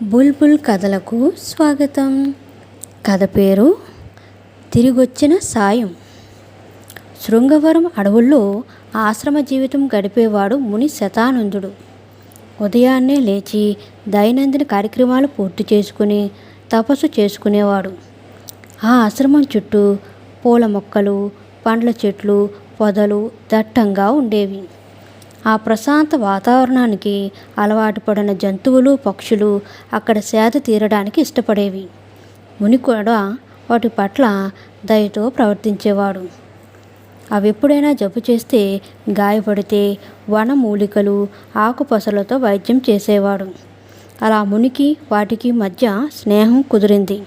బుల్బుల్ కథలకు స్వాగతం. కథ పేరు తిరిగొచ్చిన సాయం. శృంగవరం అడవుల్లో ఆశ్రమ జీవితం గడిపేవాడు ముని శతానందుడు. ఉదయాన్నే లేచి దైనందిన కార్యక్రమాలు పూర్తి చేసుకుని తపస్సు చేసుకునేవాడు. ఆ ఆశ్రమం చుట్టూ పూల మొక్కలు, పండ్ల చెట్లు, పొదలు దట్టంగా ఉండేవి. ఆ ప్రశాంత వాతావరణానికి అలవాటు పడిన జంతువులు, పక్షులు అక్కడ సేద తీరడానికి ఇష్టపడేవి. ముని కూడా వాటి పట్ల దయతో ప్రవర్తించేవాడు. అవి ఎప్పుడైనా జబ్బు చేస్తే, గాయపడితే వనమూలికలు, ఆకుపసలతో వైద్యం చేసేవాడు. అలా మునికి వాటికి మధ్య స్నేహం కుదిరింది.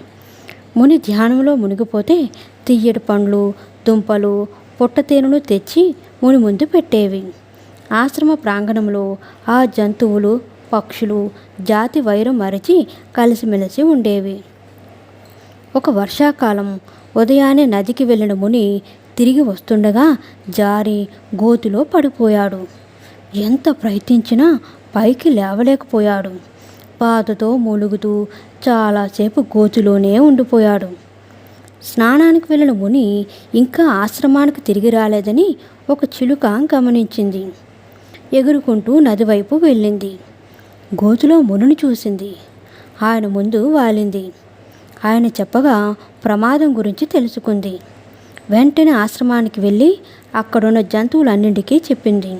ముని ధ్యానంలో మునిగిపోతే తియ్యటి పండ్లు, దుంపలు, పుట్టతేనును తెచ్చి ముని ముందు పెట్టేవి. ఆశ్రమ ప్రాంగణంలో ఆ జంతువులు, పక్షులు జాతి వైరం మరచి కలిసిమెలిసి ఉండేవి. ఒక వర్షాకాలం ఉదయాన్నే నదికి వెళ్ళిన ముని తిరిగి వస్తుండగా జారి గోతిలో పడిపోయాడు. ఎంత ప్రయత్నించినా పైకి లేవలేకపోయాడు. బాధతో మూలుగుతూ చాలాసేపు గోతిలోనే ఉండిపోయాడు. స్నానానికి వెళ్ళిన ముని ఇంకా ఆశ్రమానికి తిరిగి రాలేదని ఒక చిలుక గమనించింది. ఎగురుకుంటూ నది వైపు వెళ్ళింది. గోతిలో మునిని చూసింది. ఆయన ముందు వాలింది. ఆయన చెప్పగా ప్రమాదం గురించి తెలుసుకుంది. వెంటనే ఆశ్రమానికి వెళ్ళి అక్కడున్న జంతువులన్నింటికీ చెప్పింది.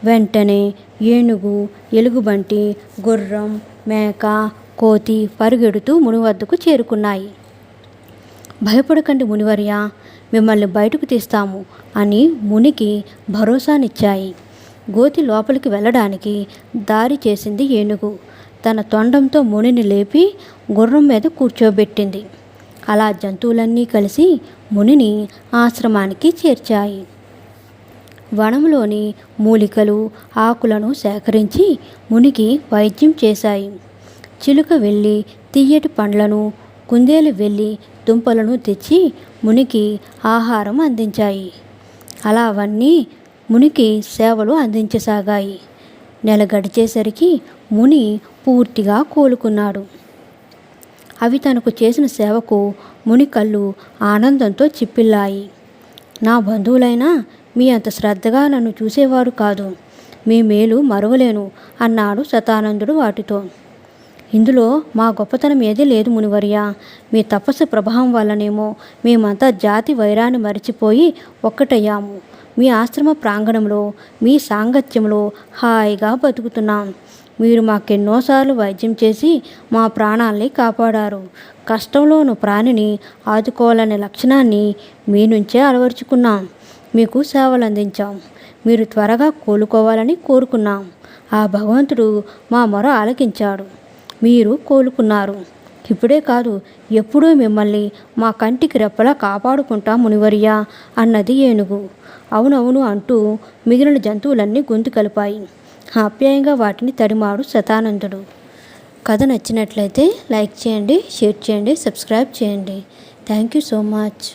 వెంటనే ఏనుగు, ఎలుగుబంటి, గుర్రం, మేక, కోతి పరుగెడుతూ ముని వద్దకు చేరుకున్నాయి. భయపడకండి మునివర్య, మిమ్మల్ని బయటకు తీస్తాము అని మునికి భరోసానిచ్చాయి. గోతి లోపలికి వెళ్ళడానికి దారి చేసింది ఏనుగు. తన తొండంతో మునిని లేపి గుర్రం మీద కూర్చోబెట్టింది. అలా జంతువులన్నీ కలిసి మునిని ఆశ్రమానికి చేర్చాయి. వనంలోని మూలికలు, ఆకులను సేకరించి మునికి వైద్యం చేశాయి. చిలుక వెళ్ళి తియ్యటి పండ్లను, కుందేలు వెళ్ళి దుంపలను తెచ్చి మునికి ఆహారం అందించాయి. అలా అవన్నీ మునికి సేవలు అందించసాగాయి. నెల గడిచేసరికి ముని పూర్తిగా కోలుకున్నాడు. అవి తనకు చేసిన సేవకు ముని కళ్ళు ఆనందంతో చిప్పిల్లాయి. నా బంధువులైనా మీ అంత శ్రద్ధగా నన్ను చూసేవారు కాదు. మీ మేలు మరువలేను అన్నాడు శతానందుడు వాటితో. ఇందులో మా గొప్పతనం ఏదీ లేదు మునివర్య. మీ తపస్సు ప్రభావం వల్లనేమో మేమంతా జాతి వైరాన్ని మరిచిపోయి ఒక్కటయ్యాము. మీ ఆశ్రమ ప్రాంగణంలో, మీ సాంగత్యంలో హాయిగా బతుకుతున్నాం. మీరు మాకెన్నోసార్లు వైద్యం చేసి మా ప్రాణాల్ని కాపాడారు. కష్టంలో ఉన్న ప్రాణిని ఆదుకోవాలనే లక్షణాన్ని మీ నుంచే అలవరుచుకున్నాం. మీకు సేవలు అందించాం. మీరు త్వరగా కోలుకోవాలని కోరుకున్నాం. ఆ భగవంతుడు మా మొర ఆలకించాడు. మీరు కోలుకున్నారు. ఇప్పుడే కాదు, ఎప్పుడూ మిమ్మల్ని మా కంటికి రెప్పలా కాపాడుకుంటాం మునివర్య అన్నది ఏనుగు. అవునవును అంటూ మిగిలిన జంతువులన్నీ గొంతు కలిపాయి. ఆప్యాయంగా వాటిని తడిమాడు శతానందుడు. కథ నచ్చినట్లయితే లైక్ చేయండి, షేర్ చేయండి, సబ్స్క్రైబ్ చేయండి. Thank you so much.